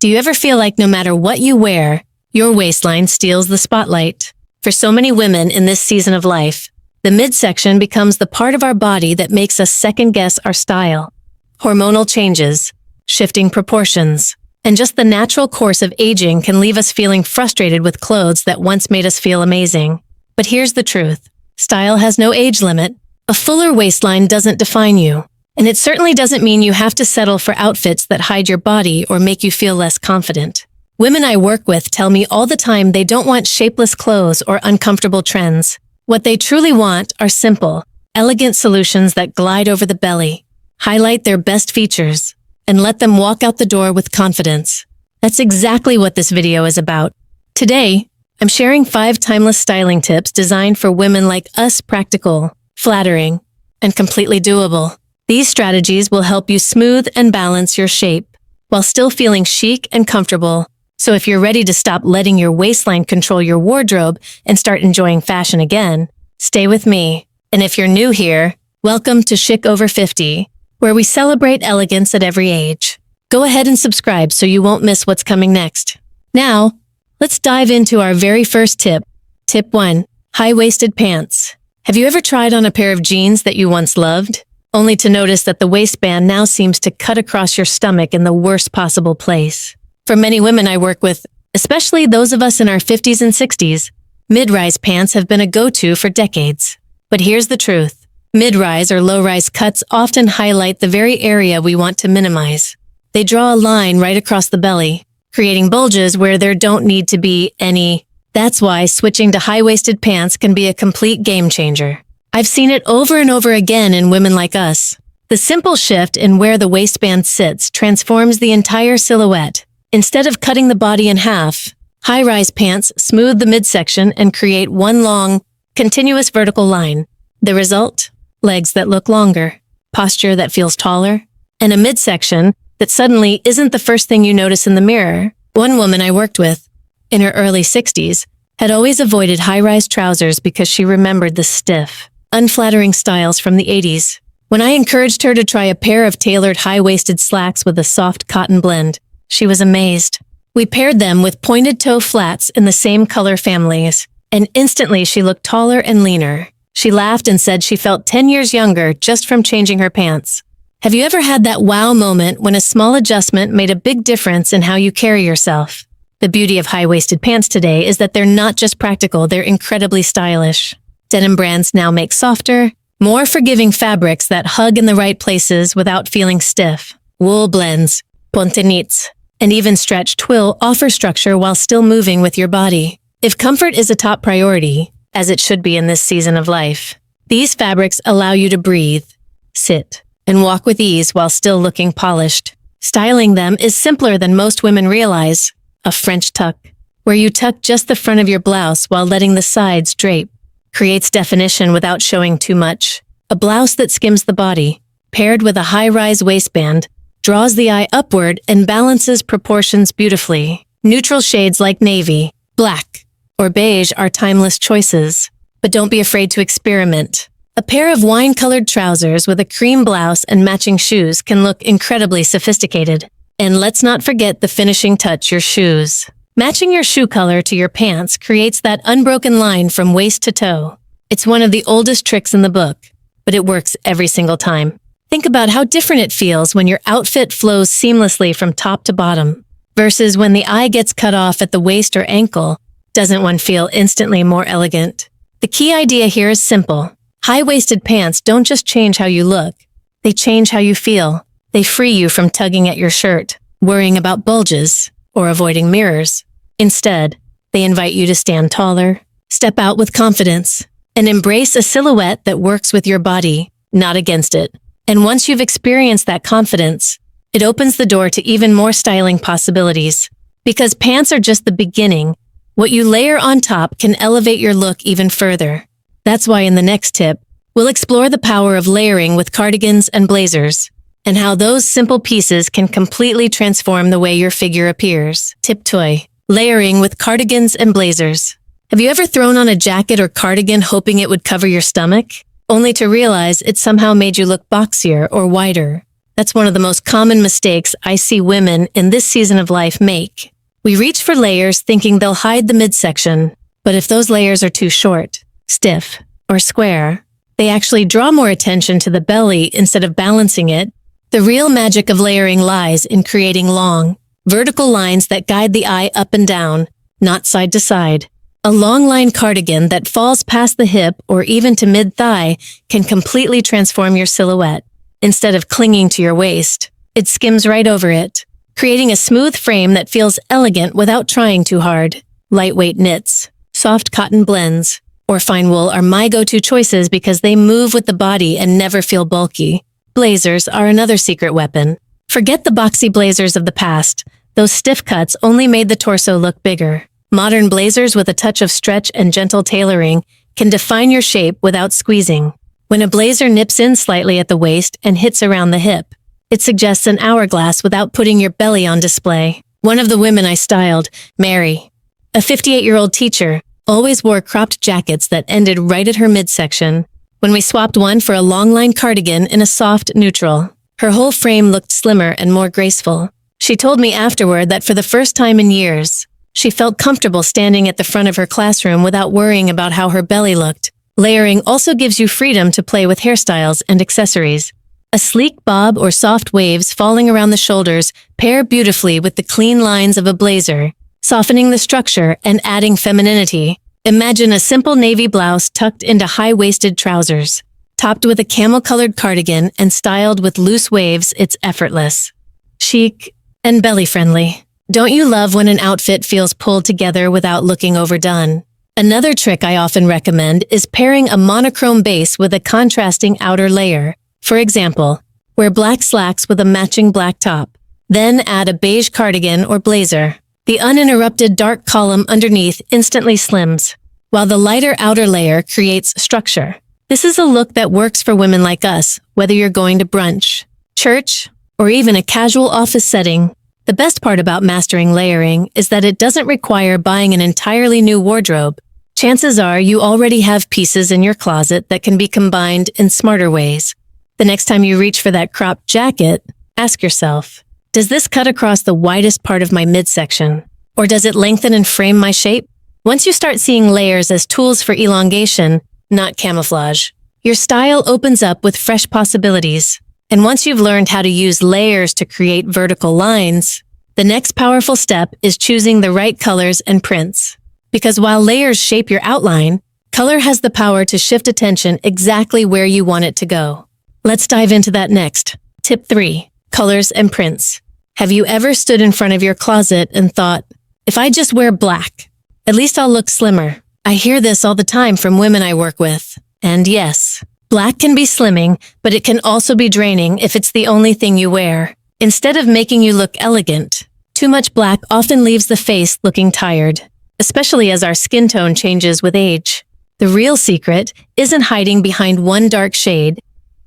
Do you ever feel like no matter what you wear, your waistline steals the spotlight? For so many women in this season of life, the midsection becomes the part of our body that makes us second-guess our style. Hormonal changes, shifting proportions, and just the natural course of aging can leave us feeling frustrated with clothes that once made us feel amazing. But here's the truth. Style has no age limit. A fuller waistline doesn't define you. And it certainly doesn't mean you have to settle for outfits that hide your body or make you feel less confident. Women I work with tell me all the time they don't want shapeless clothes or uncomfortable trends. What they truly want are simple, elegant solutions that glide over the belly, highlight their best features, and let them walk out the door with confidence. That's exactly what this video is about. Today, I'm sharing 5 timeless styling tips designed for women like us, practical, flattering, and completely doable. These strategies will help you smooth and balance your shape while still feeling chic and comfortable. So if you're ready to stop letting your waistline control your wardrobe and start enjoying fashion again, stay with me. And if you're new here, welcome to Chic Over 50, where we celebrate elegance at every age. Go ahead and subscribe so you won't miss what's coming next. Now, let's dive into our very first tip. Tip 1. High-waisted pants. Have you ever tried on a pair of jeans that you once loved, only to notice that the waistband now seems to cut across your stomach in the worst possible place? For many women I work with, especially those of us in our 50s and 60s, mid-rise pants have been a go-to for decades. But here's the truth. Mid-rise or low-rise cuts often highlight the very area we want to minimize. They draw a line right across the belly, creating bulges where there don't need to be any. That's why switching to high-waisted pants can be a complete game changer. I've seen it over and over again in women like us. The simple shift in where the waistband sits transforms the entire silhouette. Instead of cutting the body in half, high-rise pants smooth the midsection and create one long, continuous vertical line. The result? Legs that look longer, posture that feels taller, and a midsection that suddenly isn't the first thing you notice in the mirror. One woman I worked with, in her early 60s, had always avoided high-rise trousers because she remembered the stiff, unflattering styles from the 80s. When I encouraged her to try a pair of tailored high-waisted slacks with a soft cotton blend, she was amazed. We paired them with pointed toe flats in the same color families, and instantly she looked taller and leaner. She laughed and said she felt 10 years younger just from changing her pants. Have you ever had that wow moment when a small adjustment made a big difference in how you carry yourself? The beauty of high-waisted pants today is that they're not just practical, they're incredibly stylish. Denim brands now make softer, more forgiving fabrics that hug in the right places without feeling stiff. Wool blends, ponte knits, and even stretch twill offer structure while still moving with your body. If comfort is a top priority, as it should be in this season of life, these fabrics allow you to breathe, sit, and walk with ease while still looking polished. Styling them is simpler than most women realize. A French tuck, where you tuck just the front of your blouse while letting the sides drape, creates definition without showing too much. A blouse that skims the body, paired with a high-rise waistband, draws the eye upward and balances proportions beautifully. Neutral shades like navy, black, or beige are timeless choices. But don't be afraid to experiment. A pair of wine-colored trousers with a cream blouse and matching shoes can look incredibly sophisticated. And let's not forget the finishing touch, your shoes. Matching your shoe color to your pants creates that unbroken line from waist to toe. It's one of the oldest tricks in the book, but it works every single time. Think about how different it feels when your outfit flows seamlessly from top to bottom, versus when the eye gets cut off at the waist or ankle. Doesn't one feel instantly more elegant? The key idea here is simple. High-waisted pants don't just change how you look, they change how you feel. They free you from tugging at your shirt, worrying about bulges, or avoiding mirrors. Instead, they invite you to stand taller, step out with confidence, and embrace a silhouette that works with your body, not against it. And once you've experienced that confidence, it opens the door to even more styling possibilities. Because pants are just the beginning, what you layer on top can elevate your look even further. That's why in the next tip, we'll explore the power of layering with cardigans and blazers, and how those simple pieces can completely transform the way your figure appears. Tip 2. Layering with cardigans and blazers. Have you ever thrown on a jacket or cardigan hoping it would cover your stomach, only to realize it somehow made you look boxier or wider? That's one of the most common mistakes I see women in this season of life make. We reach for layers thinking they'll hide the midsection, but if those layers are too short, stiff, or square, they actually draw more attention to the belly instead of balancing it. The real magic of layering lies in creating long, vertical lines that guide the eye up and down, not side to side. A long line cardigan that falls past the hip or even to mid-thigh can completely transform your silhouette. Instead of clinging to your waist, it skims right over it, creating a smooth frame that feels elegant without trying too hard. Lightweight knits, soft cotton blends, or fine wool are my go-to choices because they move with the body and never feel bulky. Blazers are another secret weapon. Forget the boxy blazers of the past. Those stiff cuts only made the torso look bigger. Modern blazers with a touch of stretch and gentle tailoring can define your shape without squeezing. When a blazer nips in slightly at the waist and hits around the hip, it suggests an hourglass without putting your belly on display. One of the women I styled, Mary, a 58-year-old teacher, always wore cropped jackets that ended right at her midsection. When we swapped one for a long-line cardigan in a soft neutral, her whole frame looked slimmer and more graceful. She told me afterward that for the first time in years, she felt comfortable standing at the front of her classroom without worrying about how her belly looked. Layering also gives you freedom to play with hairstyles and accessories. A sleek bob or soft waves falling around the shoulders pair beautifully with the clean lines of a blazer, softening the structure and adding femininity. Imagine a simple navy blouse tucked into high-waisted trousers, topped with a camel-colored cardigan and styled with loose waves. It's effortless, chic, and belly-friendly. Don't you love when an outfit feels pulled together without looking overdone? Another trick I often recommend is pairing a monochrome base with a contrasting outer layer. For example, wear black slacks with a matching black top. Then add a beige cardigan or blazer. The uninterrupted dark column underneath instantly slims, while the lighter outer layer creates structure. This is a look that works for women like us, whether you're going to brunch, church, or even a casual office setting. The best part about mastering layering is that it doesn't require buying an entirely new wardrobe. Chances are you already have pieces in your closet that can be combined in smarter ways. The next time you reach for that cropped jacket, ask yourself, does this cut across the widest part of my midsection? Or does it lengthen and frame my shape? Once you start seeing layers as tools for elongation, not camouflage, your style opens up with fresh possibilities. And once you've learned how to use layers to create vertical lines, the next powerful step is choosing the right colors and prints. Because while layers shape your outline, color has the power to shift attention exactly where you want it to go. Let's dive into that next. Tip 3. Colors and prints. Have you ever stood in front of your closet and thought, if I just wear black, at least I'll look slimmer? I hear this all the time from women I work with. And yes, black can be slimming, but it can also be draining if it's the only thing you wear. Instead of making you look elegant, too much black often leaves the face looking tired, especially as our skin tone changes with age. The real secret isn't hiding behind one dark shade.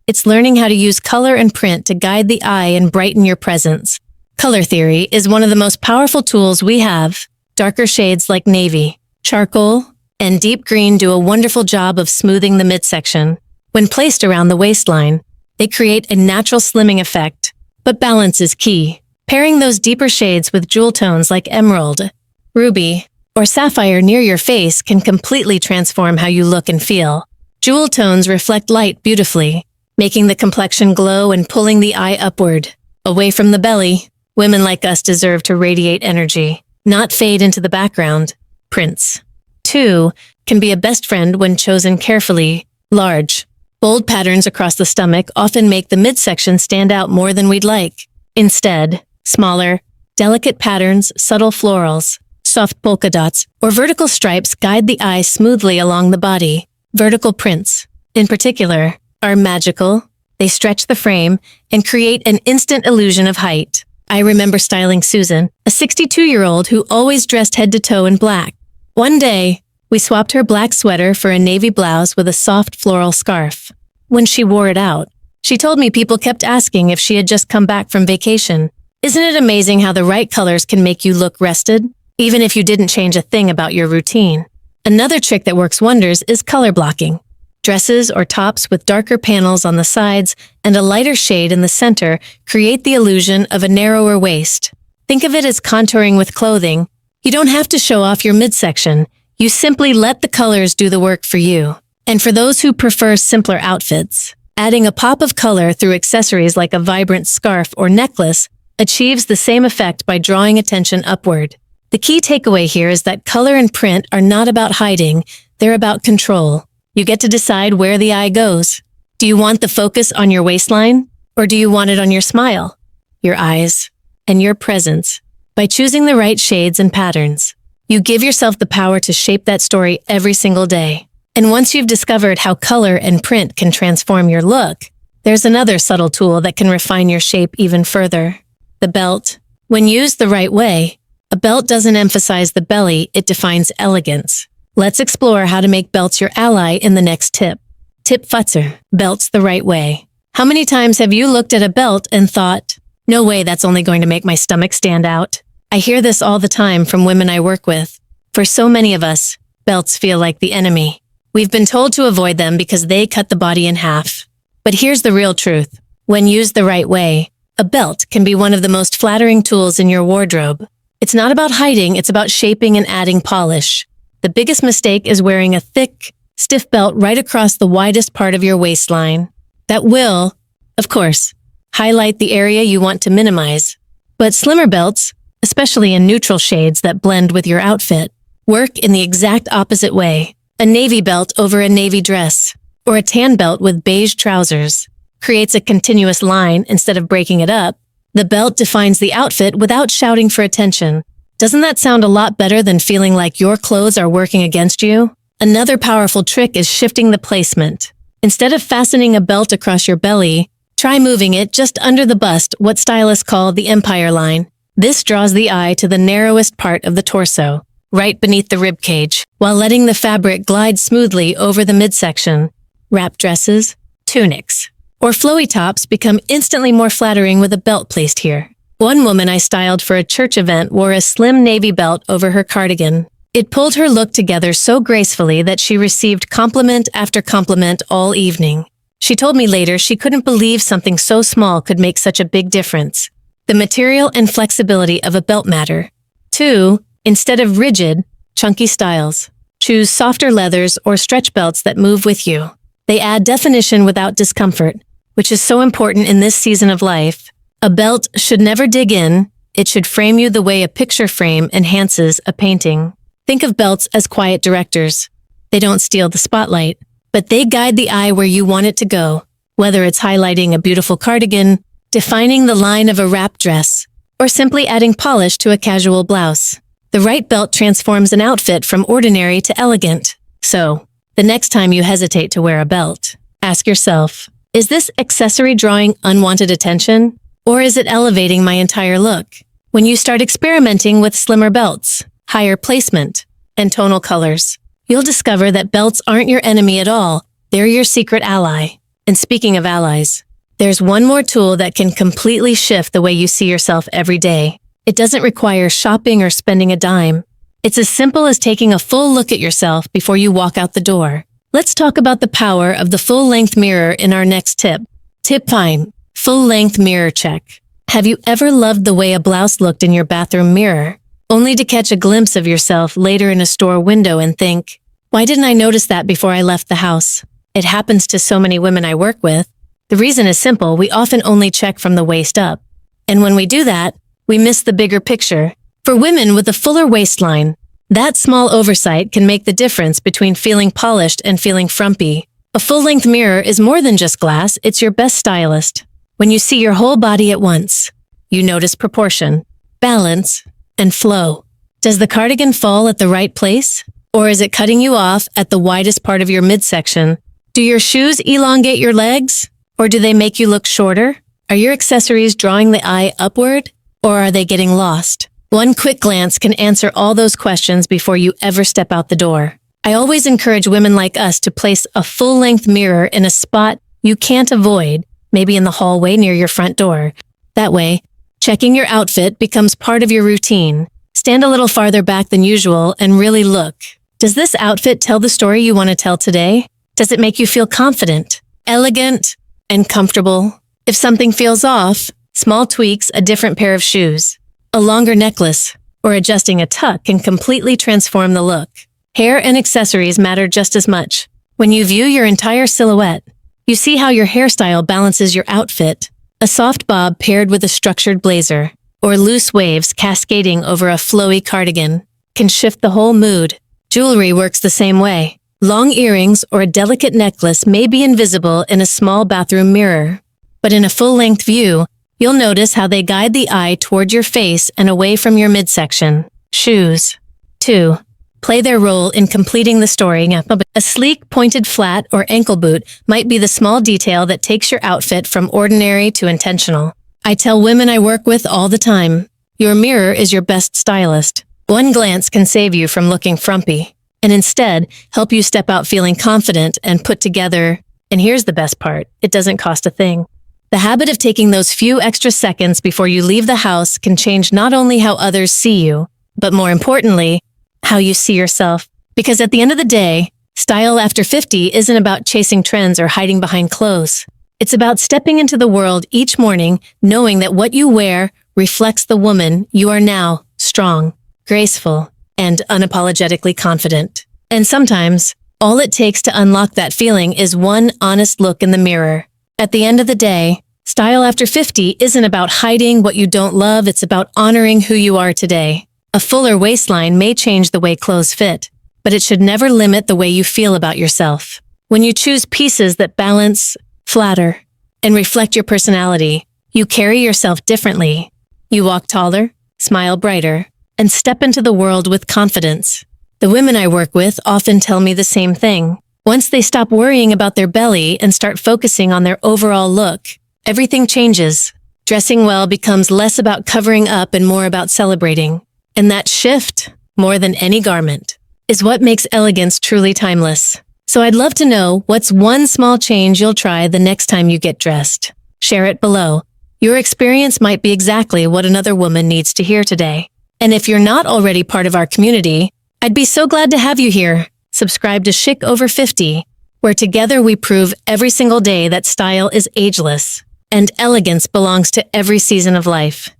It's learning how to use color and print to guide the eye and brighten your presence. Color theory is one of the most powerful tools we have. Darker shades like navy, charcoal, and deep green do a wonderful job of smoothing the midsection. When placed around the waistline, they create a natural slimming effect, but balance is key. Pairing those deeper shades with jewel tones like emerald, ruby, or sapphire near your face can completely transform how you look and feel. Jewel tones reflect light beautifully, making the complexion glow and pulling the eye upward. Away from the belly, women like us deserve to radiate energy, not fade into the background. Prints, too, can be a best friend when chosen carefully. Large, bold patterns across the stomach often make the midsection stand out more than we'd like. Instead, smaller, delicate patterns, subtle florals, soft polka dots, or vertical stripes guide the eye smoothly along the body. Vertical prints, in particular, are magical. They stretch the frame and create an instant illusion of height. I remember styling Susan, a 62-year-old who always dressed head to toe in black. One day, we swapped her black sweater for a navy blouse with a soft floral scarf. When she wore it out, she told me people kept asking if she had just come back from vacation. Isn't it amazing how the right colors can make you look rested, even if you didn't change a thing about your routine? Another trick that works wonders is color blocking. Dresses or tops with darker panels on the sides and a lighter shade in the center create the illusion of a narrower waist. Think of it as contouring with clothing. You don't have to show off your midsection. You simply let the colors do the work for you. And for those who prefer simpler outfits, adding a pop of color through accessories like a vibrant scarf or necklace achieves the same effect by drawing attention upward. The key takeaway here is that color and print are not about hiding, they're about control. You get to decide where the eye goes. Do you want the focus on your waistline, or do you want it on your smile, your eyes, and your presence? By choosing the right shades and patterns, you give yourself the power to shape that story every single day. And once you've discovered how color and print can transform your look, there's another subtle tool that can refine your shape even further. The belt. When used the right way, a belt doesn't emphasize the belly, it defines elegance. Let's explore how to make belts your ally in the next tip. Tip Futzer, belts the right way. How many times have you looked at a belt and thought, no way, that's only going to make my stomach stand out? I hear this all the time from women I work with. For so many of us, belts feel like the enemy. We've been told to avoid them because they cut the body in half. But here's the real truth. When used the right way, a belt can be one of the most flattering tools in your wardrobe. It's not about hiding, it's about shaping and adding polish. The biggest mistake is wearing a thick, stiff belt right across the widest part of your waistline. That will, of course, highlight the area you want to minimize. But slimmer belts, especially in neutral shades that blend with your outfit, work in the exact opposite way. A navy belt over a navy dress, or a tan belt with beige trousers, creates a continuous line instead of breaking it up. The belt defines the outfit without shouting for attention. Doesn't that sound a lot better than feeling like your clothes are working against you? Another powerful trick is shifting the placement. Instead of fastening a belt across your belly, try moving it just under the bust, what stylists call the empire line. This draws the eye to the narrowest part of the torso, right beneath the rib cage, while letting the fabric glide smoothly over the midsection. Wrap dresses, tunics, or flowy tops become instantly more flattering with a belt placed here. One woman I styled for a church event wore a slim navy belt over her cardigan. It pulled her look together so gracefully that she received compliment after compliment all evening. She told me later she couldn't believe something so small could make such a big difference. The material and flexibility of a belt matter. 2. Instead of rigid, chunky styles, choose softer leathers or stretch belts that move with you. They add definition without discomfort, which is so important in this season of life. A belt should never dig in, it should frame you the way a picture frame enhances a painting. Think of belts as quiet directors. They don't steal the spotlight, but they guide the eye where you want it to go, whether it's highlighting a beautiful cardigan, defining the line of a wrap dress, or simply adding polish to a casual blouse. The right belt transforms an outfit from ordinary to elegant. So, the next time you hesitate to wear a belt, ask yourself, is this accessory drawing unwanted attention? Or is it elevating my entire look? When you start experimenting with slimmer belts, higher placement, and tonal colors, you'll discover that belts aren't your enemy at all. They're your secret ally. And speaking of allies, there's one more tool that can completely shift the way you see yourself every day. It doesn't require shopping or spending a dime. It's as simple as taking a full look at yourself before you walk out the door. Let's talk about the power of the full-length mirror in our next tip. Tip 5. Full-length mirror check. Have you ever loved the way a blouse looked in your bathroom mirror, only to catch a glimpse of yourself later in a store window and think, why didn't I notice that before I left the house? It happens to so many women I work with. The reason is simple, we often only check from the waist up. And when we do that, we miss the bigger picture. For women with a fuller waistline, that small oversight can make the difference between feeling polished and feeling frumpy. A full-length mirror is more than just glass, it's your best stylist. When you see your whole body at once, you notice proportion, balance, and flow. Does the cardigan fall at the right place? Or is it cutting you off at the widest part of your midsection? Do your shoes elongate your legs? Or do they make you look shorter? Are your accessories drawing the eye upward? Or are they getting lost? One quick glance can answer all those questions before you ever step out the door. I always encourage women like us to place a full-length mirror in a spot you can't avoid, maybe in the hallway near your front door. That way, checking your outfit becomes part of your routine. Stand a little farther back than usual and really look. Does this outfit tell the story you want to tell today? Does it make you feel confident, elegant, and comfortable? If something feels off, small tweaks, a different pair of shoes, a longer necklace, or adjusting a tuck can completely transform the look. Hair and accessories matter just as much. When you view your entire silhouette, you see how your hairstyle balances your outfit. A soft bob paired with a structured blazer, or loose waves cascading over a flowy cardigan, can shift the whole mood. Jewelry works the same way. Long earrings or a delicate necklace may be invisible in a small bathroom mirror, but in a full-length view, you'll notice how they guide the eye toward your face and away from your midsection. Shoes, too, play their role in completing the story. A sleek, pointed flat or ankle boot might be the small detail that takes your outfit from ordinary to intentional. I tell women I work with all the time, your mirror is your best stylist. One glance can save you from looking frumpy, and instead help you step out feeling confident and put together. And here's the best part, it doesn't cost a thing. The habit of taking those few extra seconds before you leave the house can change not only how others see you, but more importantly, how you see yourself. Because at the end of the day, style after 50 isn't about chasing trends or hiding behind clothes. It's about stepping into the world each morning knowing that what you wear reflects the woman you are now, strong, graceful, and unapologetically confident. And sometimes, all it takes to unlock that feeling is one honest look in the mirror. At the end of the day, style after 50 isn't about hiding what you don't love, it's about honoring who you are today. A fuller waistline may change the way clothes fit, but it should never limit the way you feel about yourself. When you choose pieces that balance, flatter, and reflect your personality, you carry yourself differently. You walk taller, smile brighter, and step into the world with confidence. The women I work with often tell me the same thing. Once they stop worrying about their belly and start focusing on their overall look, everything changes. Dressing well becomes less about covering up and more about celebrating. And that shift, more than any garment, is what makes elegance truly timeless. So I'd love to know what's one small change you'll try the next time you get dressed. Share it below. Your experience might be exactly what another woman needs to hear today. And if you're not already part of our community, I'd be so glad to have you here. Subscribe to Chic Over 50, where together we prove every single day that style is ageless and elegance belongs to every season of life.